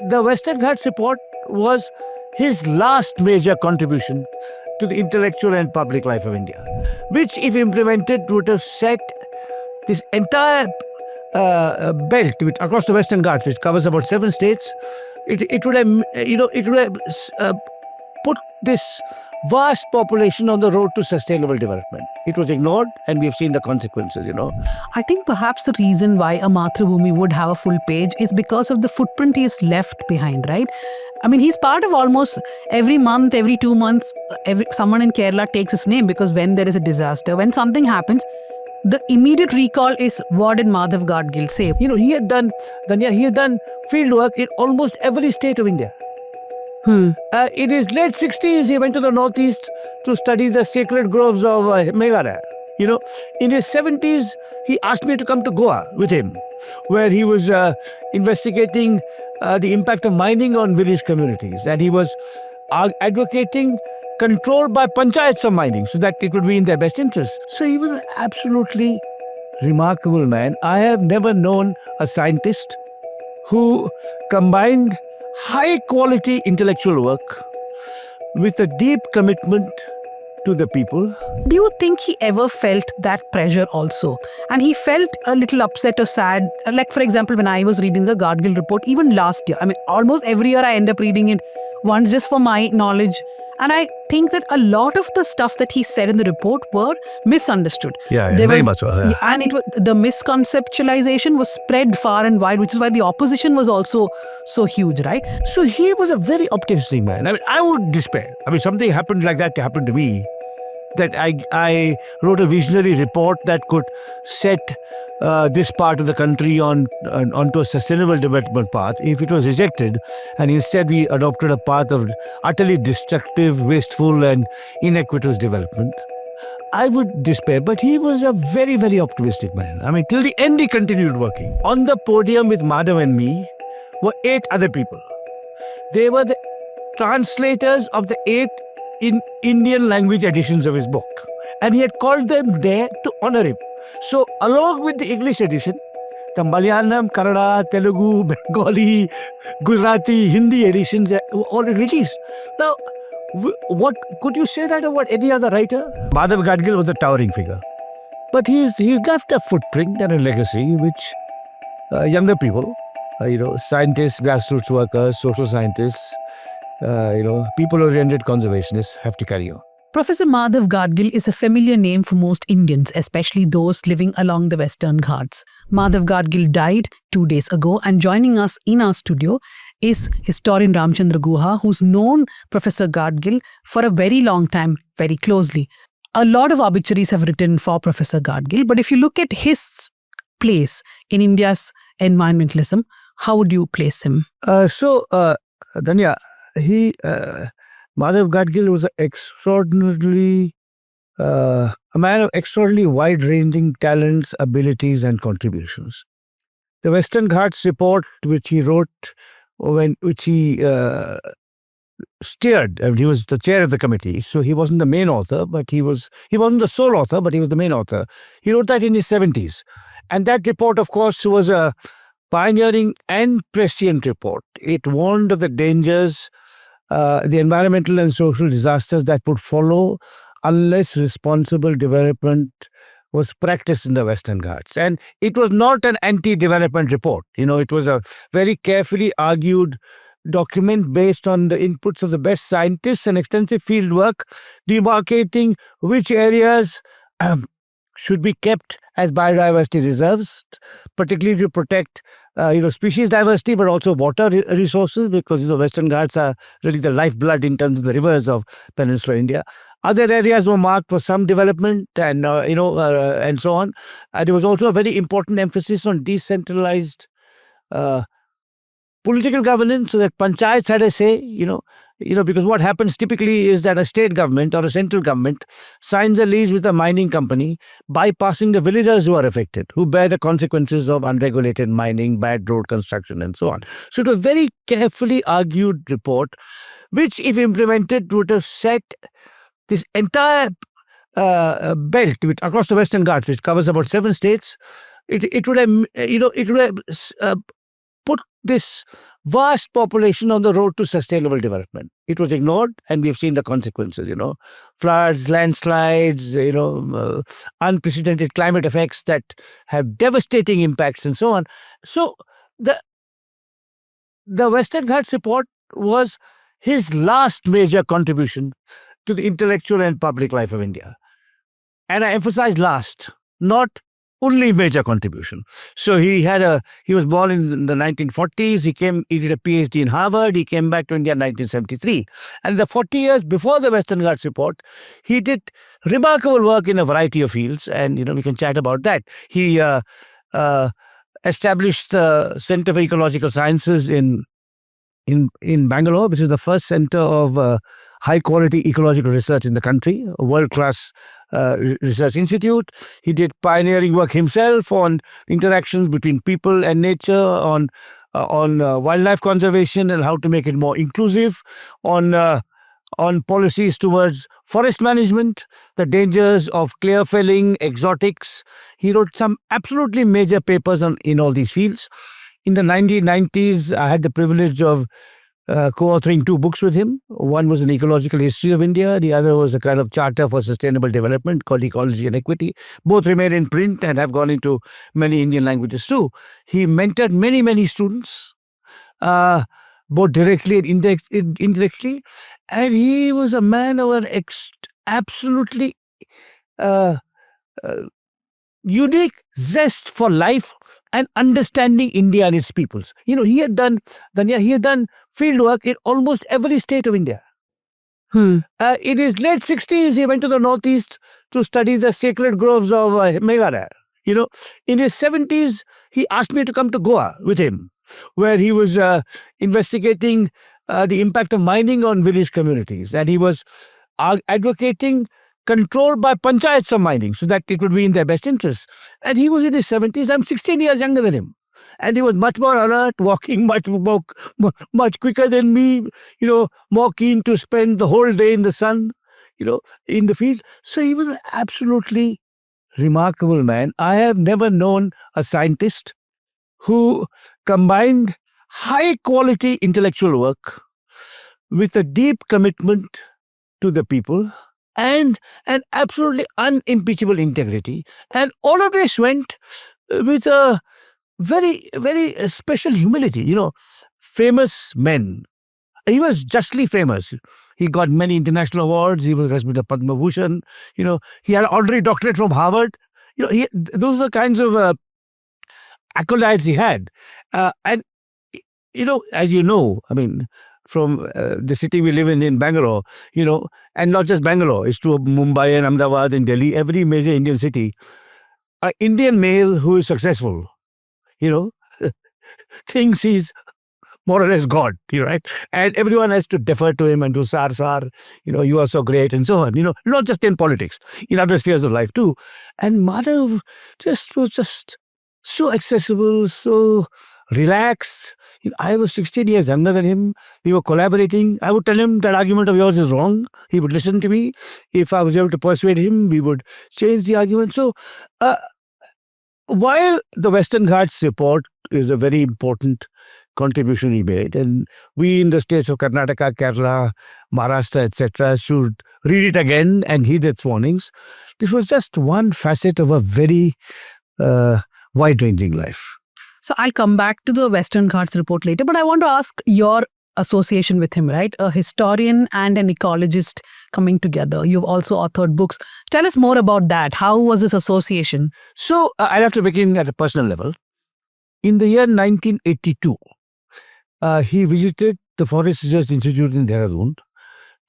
the Western Ghats report was his last major contribution to the intellectual and public life of India, which, if implemented, would have set this entire belt across the Western Ghats, which covers about 7 states. It would have, put this vast population on the road to sustainable development. It was ignored, and we've seen the consequences. I think perhaps the reason why a Mathrubhumi would have a full page is because of the footprint he's left behind, right? I mean, he's part of almost every month, every 2 months, someone in Kerala takes his name, because when there is a disaster, when something happens, the immediate recall is, what did Madhav Gadgil say? He had done, Dhanya, he had done field work in almost every state of India. In his late 60s, he went to the northeast to study the sacred groves of Meghalaya. In his 70s, he asked me to come to Goa with him, where he was investigating the impact of mining on village communities, and he was advocating control by panchayats of mining so that it would be in their best interest. So he was an absolutely remarkable man. I have never known a scientist who combined high-quality intellectual work with a deep commitment to the people. Do you think he ever felt that pressure also? And he felt a little upset or sad. Like, for example, when I was reading the Gadgil report, even last year, I mean, almost every year I end up reading it once just for my knowledge. And I think that a lot of the stuff that he said in the report were misunderstood. Very much so. Yeah. And the misconceptualization was spread far and wide, which is why the opposition was also so huge, right? So he was a very optimistic man. I mean, I would despair. I mean, something happened like that happened to me, that I wrote a visionary report that could set this part of the country onto a sustainable development path. If it was rejected, and instead we adopted a path of utterly destructive, wasteful and inequitous development, I would despair. But he was a very, very optimistic man. I mean, till the end he continued working. On the podium with Madhav and me were 8 other people. They were the translators of the 8 in Indian language editions of his book, and he had called them there to honor him. So along with the English edition, the Malayalam, Kannada, Telugu, Bengali, Gujarati, Hindi editions were all released. Now, what could you say that about any other writer? Madhav Gadgil was a towering figure, but he's left a footprint and a legacy which younger people, scientists, grassroots workers, social scientists, people-oriented conservationists have to carry on. Professor Madhav Gadgil is a familiar name for most Indians, especially those living along the Western Ghats. Madhav Gadgil died 2 days ago, and joining us in our studio is historian Ram Guha, who's known Professor Gadgil for a very long time, very closely. A lot of obituaries have written for Professor Gadgil, but if you look at his place in India's environmentalism, how would you place him? Dhanya, Madhav Gadgil was a man of extraordinarily wide-ranging talents, abilities, and contributions. The Western Ghats report, which he wrote, which he steered, and he was the chair of the committee, so he wasn't the main author, but he wasn't the sole author, but he was the main author. He wrote that in his 70s, and that report, of course, was a pioneering and prescient report. It warned of the dangers, the environmental and social disasters that would follow unless responsible development was practiced in the Western Ghats. And it was not an anti-development report. It was a very carefully argued document based on the inputs of the best scientists and extensive field work, demarcating which areas should be kept as biodiversity reserves, particularly to protect species diversity, but also water resources, because Western Ghats are really the lifeblood in terms of the rivers of peninsular India. Other areas were marked for some development, and and so on. There was also a very important emphasis on decentralized political governance, so that panchayats had a say. Because what happens typically is that a state government or a central government signs a lease with a mining company, bypassing the villagers who are affected, who bear the consequences of unregulated mining, bad road construction, and so on. So it was a very carefully argued report, which, if implemented, would have set this entire belt across the Western Ghats, which covers about 7 states. It would have put this vast population on the road to sustainable development. It was ignored, and we've seen the consequences, floods, landslides, unprecedented climate effects that have devastating impacts and so on. So the Western Ghats report was his last major contribution to the intellectual and public life of India. And I emphasize last, not only major contribution. So he was born in the 1940s. He did a PhD in Harvard. He came back to India in 1973. And the 40 years before the Western Ghats report, he did remarkable work in a variety of fields. And, we can chat about that. He established the Center for Ecological Sciences in Bangalore, which is the first center of high-quality ecological research in the country, a world-class research institute. He did pioneering work himself on interactions between people and nature, on wildlife conservation and how to make it more inclusive, on policies towards forest management, the dangers of clear felling, exotics. He wrote some absolutely major papers in all these fields. In the 1990s, I had the privilege of co-authoring 2 books with him. One was an ecological history of India. The other was a kind of charter for sustainable development called Ecology and Equity. Both remain in print and have gone into many Indian languages too. He mentored many, many students, both directly and indirectly. And he was a man of an absolutely unique zest for life and understanding India and its peoples. He had done field work in almost every state of India. In his late 60s, he went to the northeast to study the sacred groves of Meghalaya. In his 70s, he asked me to come to Goa with him, where he was investigating the impact of mining on village communities. And he was advocating control by panchayats of mining so that it would be in their best interest. And he was in his 70s. I'm 16 years younger than him. And he was much more alert, walking much quicker than me, more keen to spend the whole day in the sun, in the field. So he was an absolutely remarkable man. I have never known a scientist who combined high quality intellectual work with a deep commitment to the people and an absolutely unimpeachable integrity. And all of this went with a very, very special humility. Famous men. He was justly famous. He got many international awards. He was received a Padma Bhushan. He had an honorary doctorate from Harvard. Those are the kinds of accolades he had. And as from the city we live in Bangalore, and not just Bangalore, it's true of Mumbai and Ahmedabad and Delhi, every major Indian city. An Indian male who is successful, thinks he's more or less God, right? And everyone has to defer to him and do sar, you are so great and so on, not just in politics, in other spheres of life too. And Madhav was just so accessible, so relaxed. I was 16 years younger than him. We were collaborating. I would tell him that argument of yours is wrong. He would listen to me. If I was able to persuade him, we would change the argument. So while the Western Ghats report is a very important contribution he made, and we in the states of Karnataka, Kerala, Maharashtra, etc. should read it again and heed its warnings, this was just one facet of a very wide-ranging life. So I'll come back to the Western Ghats report later, but I want to ask your association with him, right? A historian and an ecologist coming together. You've also authored books. Tell us more about that. How was this association? So I'll have to begin at a personal level. In the year 1982, he visited the Forest Research Institute in Dehradun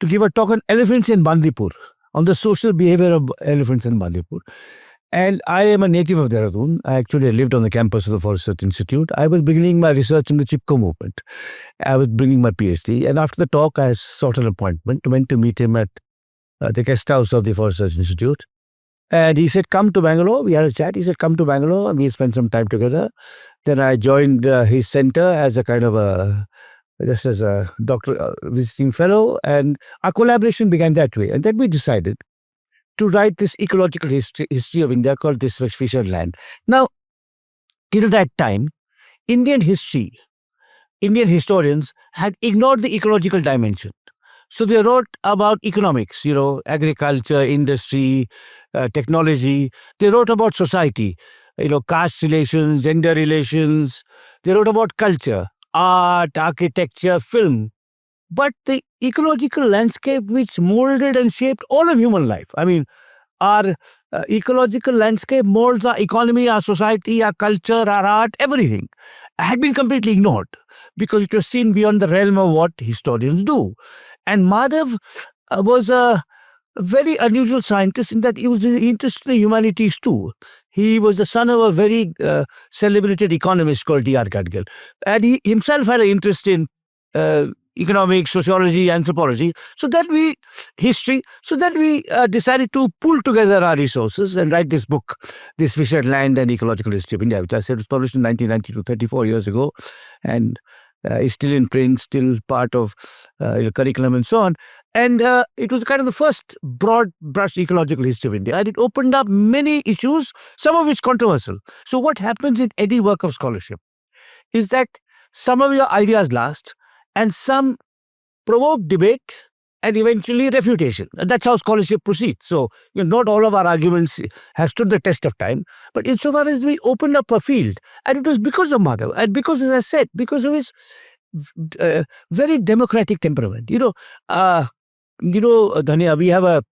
to give a talk on elephants in Bandipur, on the social behavior of elephants in Bandipur. And I am a native of Dehradun. I actually lived on the campus of the Forest Research Institute. I was beginning my research in the Chipko movement. I was bringing my PhD. And after the talk, I sought an appointment, went to meet him at the guest house of the Forest Research Institute. And he said, come to Bangalore. We had a chat. He said, come to Bangalore. And we spent some time together. Then I joined his center as a kind of just as a doctor visiting fellow. And our collaboration began that way. And then we decided to write this ecological history of India called This Fisher Land. Now, till that time, Indian history Indian historians had ignored the ecological dimension. So they wrote about economics, agriculture, industry, technology. They wrote about society, caste relations, gender relations. They wrote about culture, art, architecture, film. But the ecological landscape which molded and shaped all of human life. I mean, our ecological landscape molds our economy, our society, our culture, our art, everything had been completely ignored because it was seen beyond the realm of what historians do. And Madhav was a very unusual scientist in that he was interested in the humanities too. He was the son of a very celebrated economist called D.R. Gadgil. And he himself had an interest in economics, sociology, anthropology. So that we decided to pull together our resources and write this book, This Fissured Land and Ecological History of India, which I said was published in 1992, 34 years ago, and is still in print, still part of curriculum and so on. And it was kind of the first broad brush ecological history of India, and it opened up many issues, some of which controversial. So what happens in any work of scholarship is that some of your ideas last, and some provoke debate and eventually refutation. And that's how scholarship proceeds. So, not all of our arguments have stood the test of time, but insofar as we opened up a field, and it was because of Madhav, and because, as I said, because of his very democratic temperament. Dhanya, we have a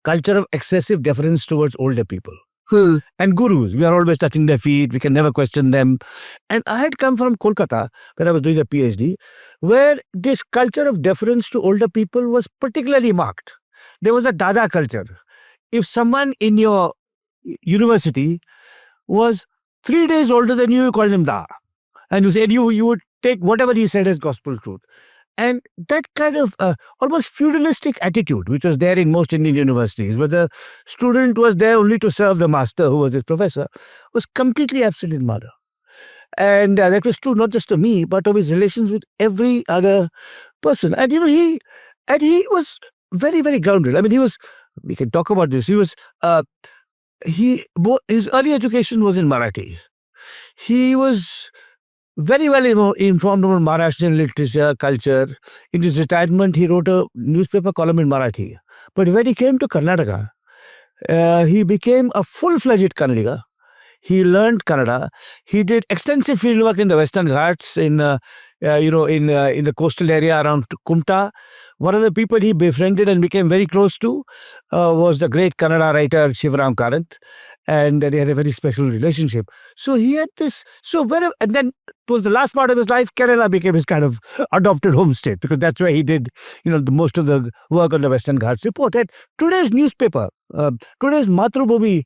culture of excessive deference towards older people. And gurus, we are always touching their feet, we can never question them. And I had come from Kolkata, where I was doing a PhD, where this culture of deference to older people was particularly marked. There was a Dada culture. If someone in your university was 3 days older than you called him Da. And you said you would take whatever he said as gospel truth. And that kind of almost feudalistic attitude, which was there in most Indian universities, where the student was there only to serve the master, who was his professor, was completely absent in Madhav. And that was true not just to me, but of his relations with every other person. And he was very, very grounded. I mean, we can talk about this. His early education was in Marathi. He was very well informed about Maharashtrian literature, culture. In his retirement, he wrote a newspaper column in Marathi. But when he came to Karnataka, he became a full-fledged Kannadiga. He learned Kannada. He did extensive fieldwork in the Western Ghats, in the coastal area around Kumta. One of the people he befriended and became very close to was the great Kannada writer Ram Guha, and they had a very special relationship. So he had this. And then towards the last part of his life, Kerala became his kind of adopted home state, because that's where he did, the most of the work on the Western Ghats report. And today's newspaper, today's Matrubhumi,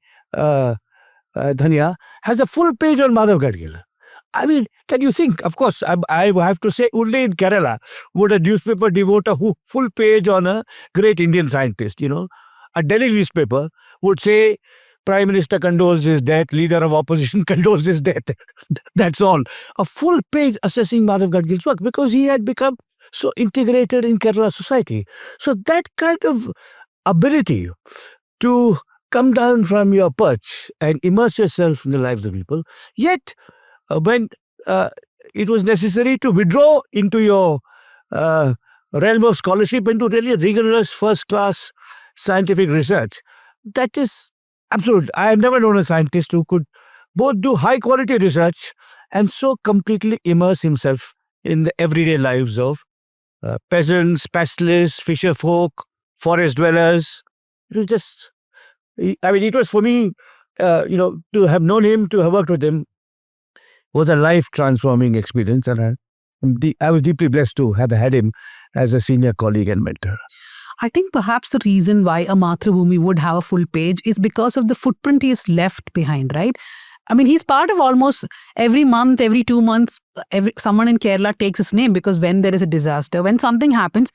Dhanya, has a full page on Madhav Gadgil. I mean, can you think? Of course, I have to say, only in Kerala would a newspaper devote a full page on a great Indian scientist. A Delhi newspaper would say, Prime Minister condoles his death, leader of opposition condoles his death. That's all. A full page assessing Madhav Gadgil's work, because he had become so integrated in Kerala society. So that kind of ability to come down from your perch and immerse yourself in the lives of people, yet when it was necessary to withdraw into your realm of scholarship into really rigorous first-class scientific research, that is absolute. I have never known a scientist who could both do high-quality research and so completely immerse himself in the everyday lives of peasants, pastoralists, fisher folk, forest dwellers. It was just, it was for me, to have known him, to have worked with him, was a life-transforming experience, and I was deeply blessed to have had him as a senior colleague and mentor. I think perhaps the reason why a Mathrubhumi would have a full page is because of the footprint he has left behind, right? I mean, he's part of almost every month, every 2 months, someone in Kerala takes his name, because when there is a disaster, when something happens,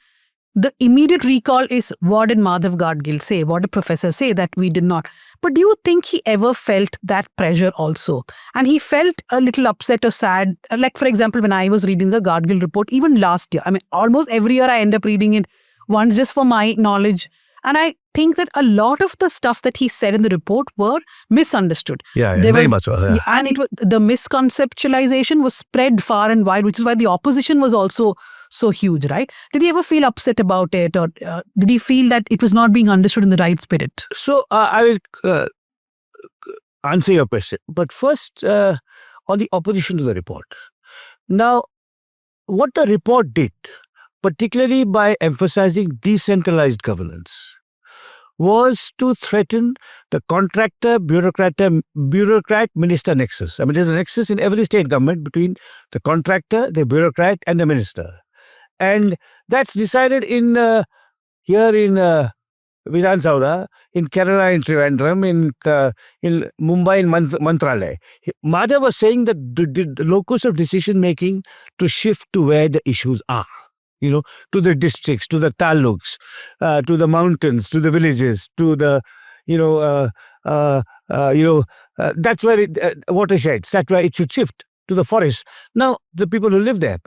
the immediate recall is, what did Madhav Gadgil say? What did professor say that we did not? But do you think he ever felt that pressure also? And he felt a little upset or sad. Like, for example, when I was reading the Gadgil report, even last year, I mean, almost every year I end up reading it once just for my knowledge And I think that a lot of the stuff that he said in the report were misunderstood. Yeah, There very was- much so. Yeah. And it was, the misconceptualization was spread far and wide, which is why the opposition was also so huge, right? Did he ever feel upset about it, or did he feel that it was not being understood in the right spirit? So I will answer your question. But first, on the opposition to the report. Now, what the report did, particularly by emphasizing decentralized governance, was to threaten the contractor, bureaucrat, minister nexus. I mean, there's a nexus in every state government between the contractor, the bureaucrat, and the minister. And that's decided in here in Vidhan Sabha, in Kerala, in Trivandrum, in Mumbai, in Mantralaya. Madhav was saying that the locus of decision making to shift to where the issues are. To the districts, to the taluks, to the mountains, to the villages, to the, that's where watersheds. That's where it should shift to the forest. Now, the people who live there.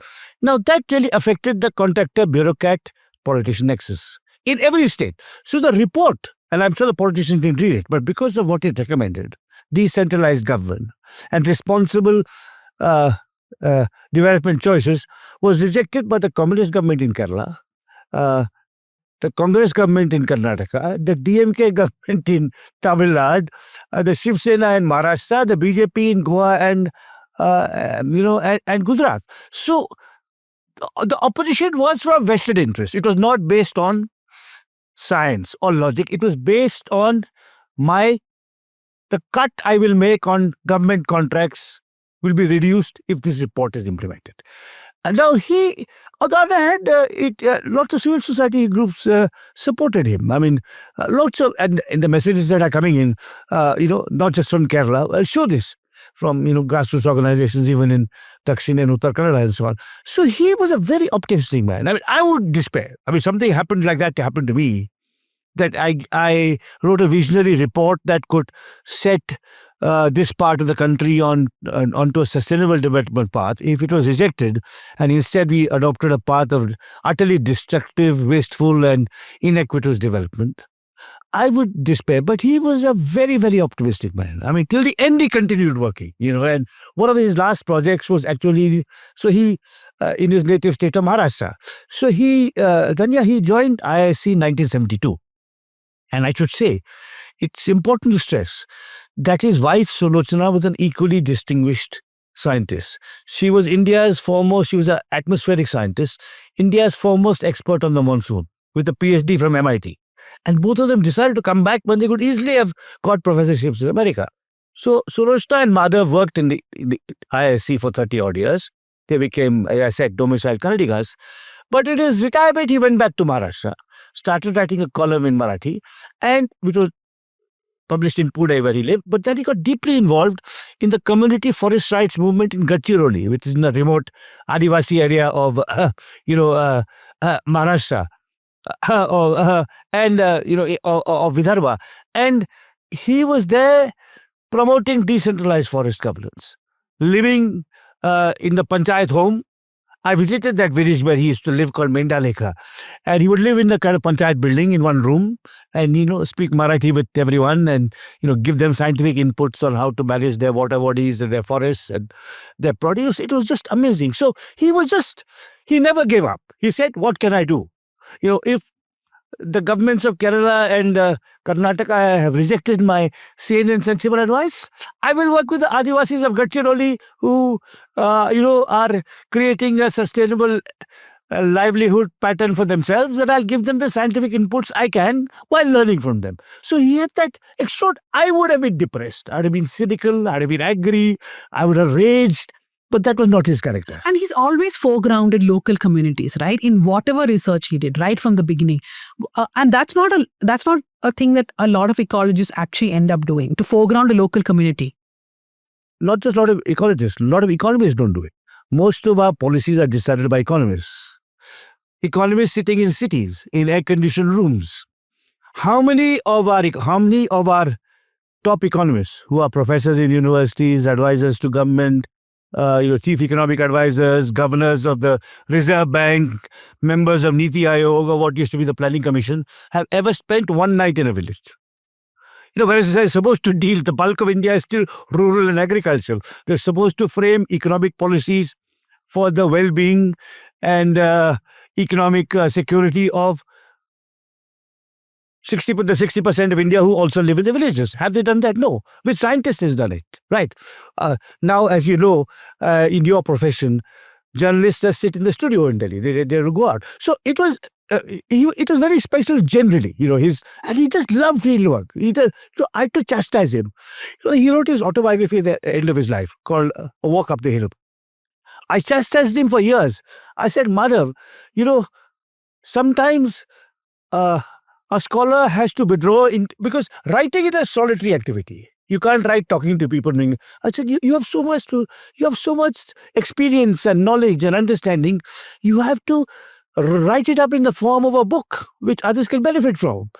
Now, that really affected the contractor, bureaucrat, politician nexus in every state. So the report, and I'm sure the politicians didn't read it, but because of what it recommended, decentralized government and responsible development choices, was rejected by the communist government in Kerala, the Congress government in Karnataka, the DMK government in Tamil Nadu, the Shiv Sena in Maharashtra, the BJP in Goa and Gujarat. So the opposition was from vested interest. It was not based on science or logic. It was based on the cut I will make on government contracts will be reduced if this report is implemented. And now he, on the other hand, lots of civil society groups supported him. I mean, lots of, and the messages that are coming in, not just from Kerala, show this from, grassroots organizations, even in Dakshin and Uttar Kannada and so on. So he was a very optimistic man. I mean, I would despair. I mean, something happened like that happened to me, that I wrote a visionary report that could set this part of the country onto a sustainable development path. If it was rejected, and instead we adopted a path of utterly destructive, wasteful, and inequitous development, I would despair. But he was a very, very optimistic man. I mean, till the end he continued working, and one of his last projects was actually, so he, in his native state of Maharashtra. So Dhanya, he joined IISc in 1972. And I should say, it's important to stress that his wife Sulochana was an equally distinguished scientist. She was she was an atmospheric scientist, India's foremost expert on the monsoon, with a PhD from MIT. And both of them decided to come back when they could easily have got professorships in America. So Sulochana and Madhav worked in the IISc for 30 odd years. They became, as I said, domiciled Kannadigas. But in his retirement, he went back to Maharashtra, started writing a column in Marathi, and which was published in Pune where he lived. But then he got deeply involved in the community forest rights movement in Gadgil, which is in a remote Adivasi area of, Maharashtra, of Vidarbha. And he was there promoting decentralized forest governance, living in the panchayat home. I visited that village where he used to live, called Mendalekha, and he would live in the kind of panchayat building in one room and, speak Marathi with everyone and, give them scientific inputs on how to manage their water bodies and their forests and their produce. It was just amazing. So he never gave up. He said, what can I do? If the governments of Kerala and Karnataka have rejected my sane and sensible advice, I will work with the Adivasis of Gadchiroli who, are creating a sustainable livelihood pattern for themselves, and I'll give them the scientific inputs I can while learning from them. So he had that extra. I would have been depressed. I would have been cynical. I would have been angry. I would have raged. But that was not his character. And he's always foregrounded local communities, right? In whatever research he did, right from the beginning. And that's not a thing that a lot of ecologists actually end up doing, to foreground a local community. Not just a lot of ecologists, a lot of economists don't do it. Most of our policies are decided by economists. Economists sitting in cities, in air-conditioned rooms. How many of our top economists who are professors in universities, advisors to government, chief economic advisors, governors of the Reserve Bank, members of Niti Aayog, or what used to be the Planning Commission, have ever spent one night in a village. Whereas they're supposed to deal, the bulk of India is still rural and agricultural. They're supposed to frame economic policies for the well-being and economic security of the 60% of India who also live in the villages. Have they done that? No. Which scientist has done it? Right. Now, as you know, in your profession, journalists just sit in the studio in Delhi. They go out. So it was it was very special generally, and he just loved field work. I had to chastise him. He wrote his autobiography at the end of his life called A Walk Up the Hill. I chastised him for years. I said, Madhav, sometimes a scholar has to withdraw because writing is a solitary activity. You can't write talking to people. I said, you have so much experience and knowledge and understanding. You have to write it up in the form of a book, which others can benefit from.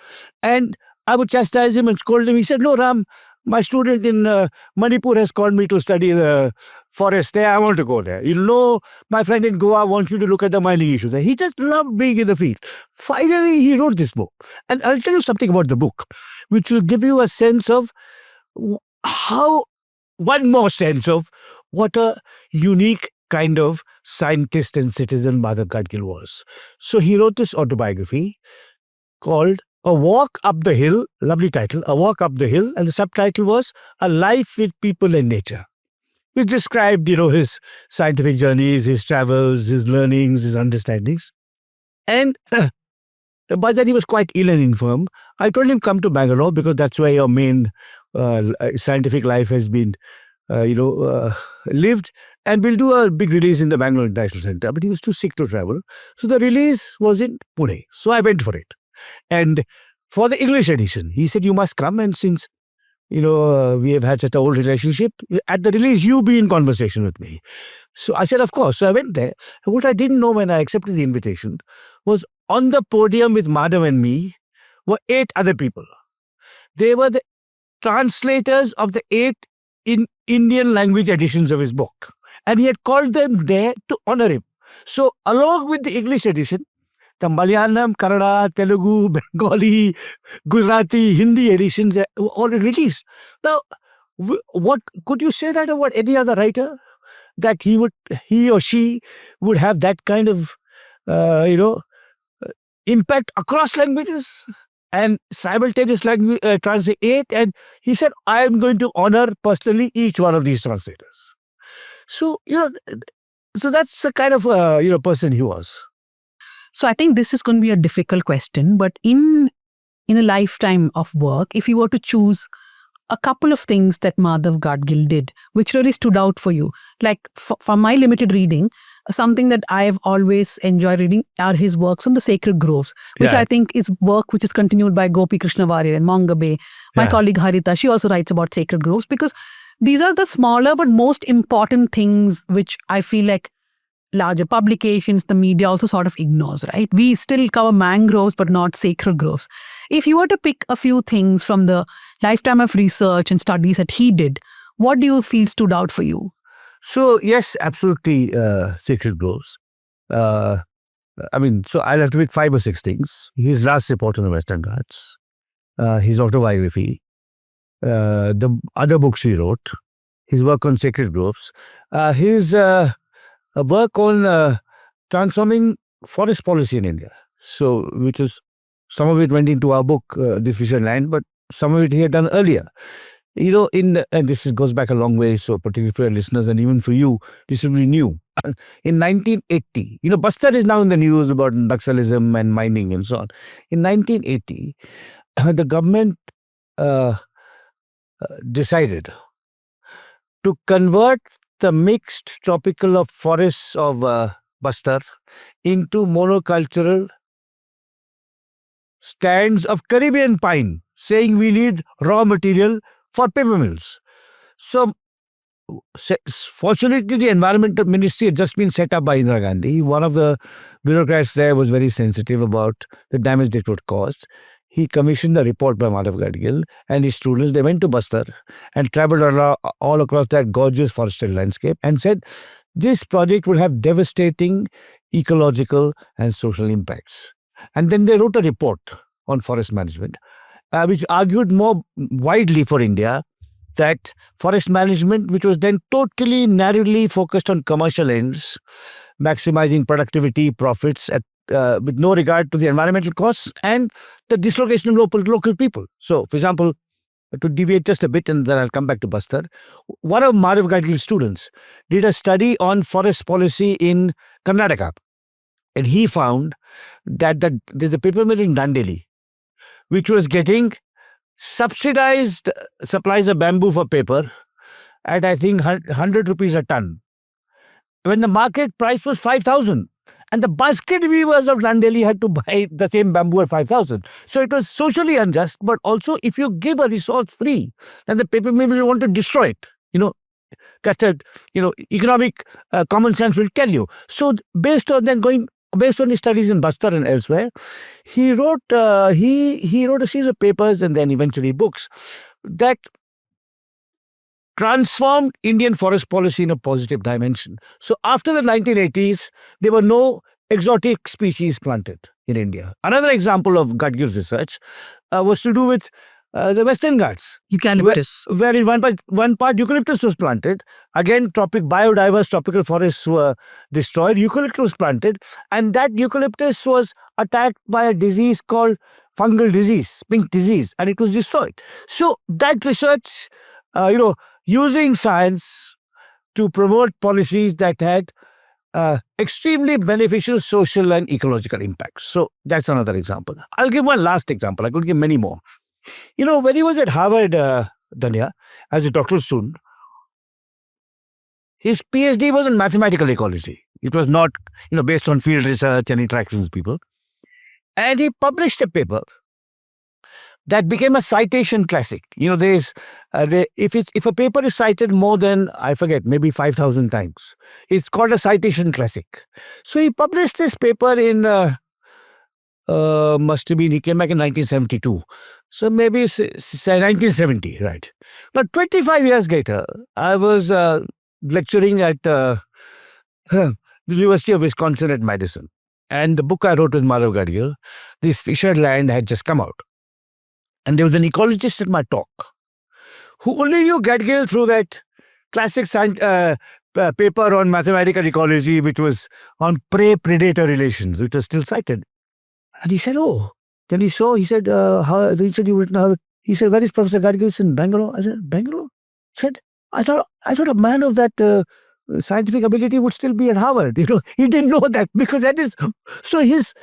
And I would chastise him and scold him. He said, no, Ram, my student in Manipur has called me to study the forest there. I want to go there. My friend in Goa wants you to look at the mining issues there. He just loved being in the field. Finally, he wrote this book. And I'll tell you something about the book, which will give you a sense of one more sense of what a unique kind of scientist and citizen Madhav Gadgil was. So he wrote this autobiography called A Walk Up the Hill, lovely title, A Walk Up the Hill, and the subtitle was A Life with People and Nature, which described, his scientific journeys, his travels, his learnings, his understandings. And by then he was quite ill and infirm. I told him, come to Bangalore because that's where your main scientific life has been lived, and we'll do a big release in the Bangalore International Center. But he was too sick to travel. So the release was in Pune. So I went for it. And for the English edition, he said, you must come. And since, we have had such an old relationship, at the release, you be in conversation with me. So I said, of course. So I went there. And what I didn't know when I accepted the invitation was on the podium with Madhav and me were 8 other people. They were the translators of the 8 in Indian language editions of his book. And he had called them there to honor him. So along with the English edition, the Malayalam, Kannada, Telugu, Bengali, Gujarati, Hindi editions were all released. Now, what could you say that about any other writer? That he or she would have that kind of, impact across languages and simultaneous language translate. And he said, I am going to honor personally each one of these translators. So, so that's the kind of, person he was. So I think this is going to be a difficult question, but in a lifetime of work, if you were to choose a couple of things that Madhav Gadgil did, which really stood out for you, like from my limited reading, something that I have always enjoyed reading are his works on the sacred groves, which I think is work which is continued by Gopi Krishna Warrior and Mongabe. My colleague Harita, she also writes about sacred groves because these are the smaller but most important things which I feel like larger publications, the media also sort of ignores, right? We still cover mangroves, but not sacred groves. If you were to pick a few things from the lifetime of research and studies that he did, what do you feel stood out for you? So, yes, absolutely, sacred groves. So I'll have to pick 5 or 6 things. His last report on the Western Ghats, his autobiography, the other books he wrote, his work on sacred groves, his work on transforming forest policy in India. So, which is, some of it went into our book, This Vision Land, but some of it he had done earlier. And this goes back a long way, so particularly for your listeners and even for you, this will be new. In 1980, Bastar is now in the news about Naxalism and mining and so on. In 1980, the government decided to convert the mixed tropical of forests of Bastar into monocultural stands of Caribbean pine, saying we need raw material for paper mills. So, fortunately, the Environmental Ministry had just been set up by Indira Gandhi. One of the bureaucrats there was very sensitive about the damage it would cause. he commissioned a report by Madhav Gadgil and his students. They went to Bastar and traveled all across that gorgeous forested landscape and said, this project will have devastating ecological and social impacts. And then they wrote a report on forest management, which argued more widely for India that forest management, which was then totally narrowly focused on commercial ends, maximizing productivity, profits, with no regard to the environmental costs and the dislocation of local people. So, for example, to deviate just a bit and then I'll come back to Bastar, one of Madhav Gadgil's students did a study on forest policy in Karnataka. And he found that there's a paper mill in Dandeli, which was getting subsidized supplies of bamboo for paper at, I think, 100 rupees a ton, when the market price was 5,000. And the basket weavers of Dandeli had to buy the same bamboo at 5,000. So it was socially unjust, but also if you give a resource free, then the paper mill will want to destroy it. That's economic common sense will tell you. So based on his studies in Bastar and elsewhere, he wrote he wrote a series of papers and then eventually books that transformed Indian forest policy in a positive dimension. So after the 1980s, there were no exotic species planted in India. Another example of Gadgil's research was to do with the Western Ghats. Eucalyptus. Where in one part eucalyptus was planted. Again, biodiverse tropical forests were destroyed. Eucalyptus was planted. And that eucalyptus was attacked by a disease called fungal disease, pink disease, and it was destroyed. So that research, using science to promote policies that had extremely beneficial social and ecological impacts. So that's another example. I'll give one last example. I could give many more. When he was at Harvard, Dhanya, as a doctoral student, his PhD was in mathematical ecology. It was not, based on field research and interactions with people. And he published a paper that became a citation classic. If a paper is cited more than, I forget, maybe 5,000 times, it's called a citation classic. So he published this paper in, he came back in 1972. So maybe say 1970, right? But 25 years later, I was lecturing at the University of Wisconsin at Madison. And the book I wrote with Madhav Gadgil, This Fisher Land, had just come out. And there was an ecologist at my talk who only knew Gadgil through that classic paper on mathematical ecology, which was on prey-predator relations, which was still cited. And he said, oh. Then he said, he said, you've written Harvard. He said, where is Professor Gadgil? He said, in Bangalore. I said, Bangalore? He said, I thought a man of that scientific ability would still be at Harvard. He didn't know that because that is, so his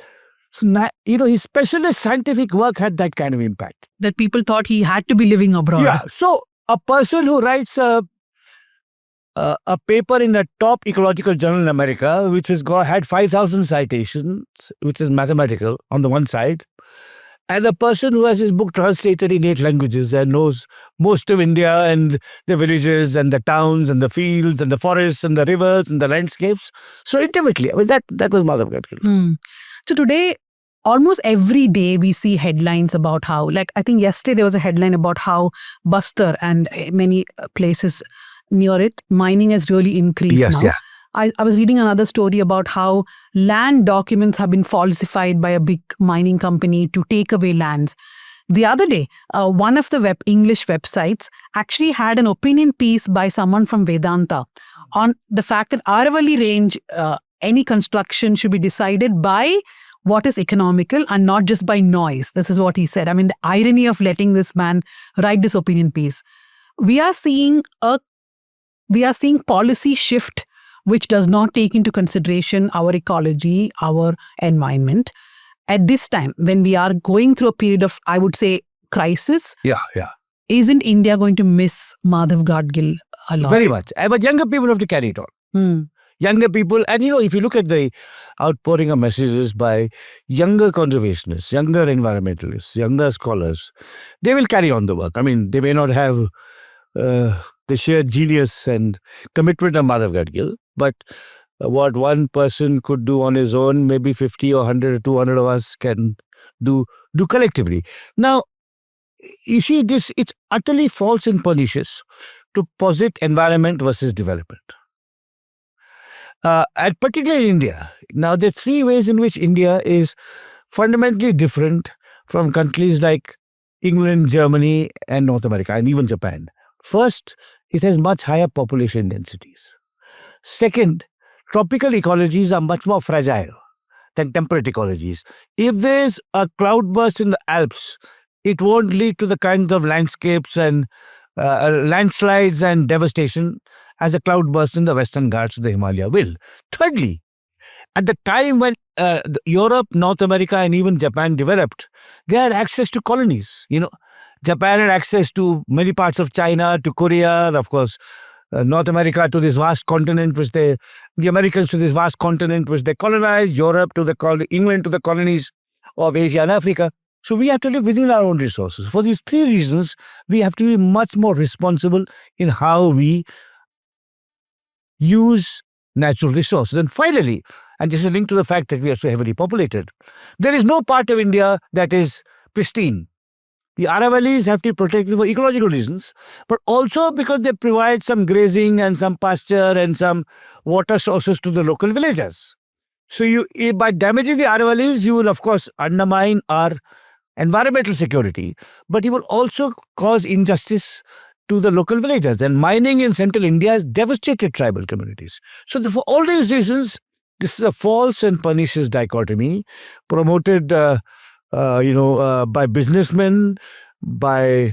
specialist scientific work had that kind of impact. That people thought he had to be living abroad. Yeah. So a person who writes a paper in a top ecological journal in America, which had 5,000 citations, which is mathematical on the one side, and a person who has his book translated in 8 languages and knows most of India and the villages and the towns and the fields and the forests and the rivers and the landscapes so intimately. I mean, that was Madhav Gadgil. So today, almost every day we see headlines about how, I think yesterday there was a headline about how Bastar and many places near it, mining has really increased Yes, now. yeah. I was reading another story about how land documents have been falsified by a big mining company to take away lands. The other day, one of the English websites actually had an opinion piece by someone from Vedanta on the fact that Aravalli Range, any construction should be decided by what is economical and not just by noise. This is what he said. I mean, the irony of letting this man write this opinion piece. We are seeing policy shift which does not take into consideration our ecology, our environment. At this time, when we are going through a period of, I would say, crisis, isn't India going to miss Madhav Gadgil a lot? Very much. But younger people have to carry it on. Younger people, and if you look at the outpouring of messages by younger conservationists, younger environmentalists, younger scholars, they will carry on the work. I mean, they may not have the sheer genius and commitment of Madhav Gadgil, but what one person could do on his own, maybe 50 or 100 or 200 of us can do collectively. Now, you see, it's utterly false and pernicious to posit environment versus development. And particularly in India. Now, there are three ways in which India is fundamentally different from countries like England, Germany, and North America, and even Japan. First, it has much higher population densities. Second, tropical ecologies are much more fragile than temperate ecologies. If there's a cloudburst in the Alps, it won't lead to the kinds of landscapes and landslides and devastation as a cloudburst in the Western Ghats of the Himalaya will. Thirdly, at the time when Europe, North America, and even Japan developed, they had access to colonies. Japan had access to many parts of China, to Korea, of course, North America to this vast continent, the Americans to this vast continent which they colonized, Europe to England to the colonies of Asia and Africa. So we have to live within our own resources. For these three reasons, we have to be much more responsible in how we use natural resources. And finally, and this is linked to the fact that we are so heavily populated, there is no part of India that is pristine. The Aravallis have to be protected for ecological reasons, but also because they provide some grazing and some pasture and some water sources to the local villagers. So by damaging the Aravallis, you will of course undermine our environmental security, but you will also cause injustice to the local villagers. And mining in central India has devastated tribal communities. So for all these reasons, this is a false and pernicious dichotomy promoted by businessmen, by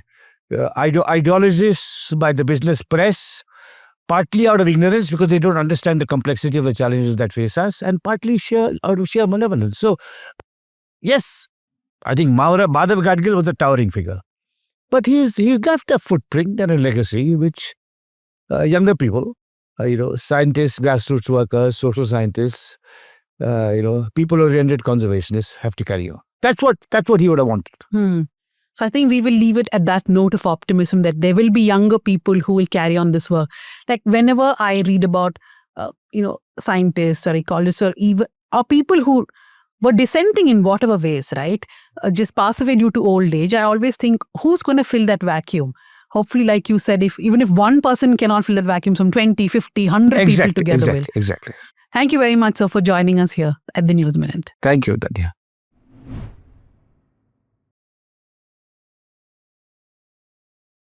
ideologists, by the business press, partly out of ignorance because they don't understand the complexity of the challenges that face us, and partly out of sheer malevolence. So, yes, I think Madhav Gadgil was a towering figure, but he's left a footprint and a legacy which younger people, scientists, grassroots workers, social scientists, people-oriented conservationists have to carry on. That's what he would have wanted. So I think we will leave it at that note of optimism that there will be younger people who will carry on this work. Like whenever I read about, scientists or ecologists or people who were dissenting in whatever ways, right, just pass away due to old age, I always think, who's going to fill that vacuum? Hopefully, like you said, even if one person cannot fill that vacuum, some 20, 50, 100 people together will. Exactly. Thank you very much, sir, for joining us here at the News Minute. Thank you, Dhanya.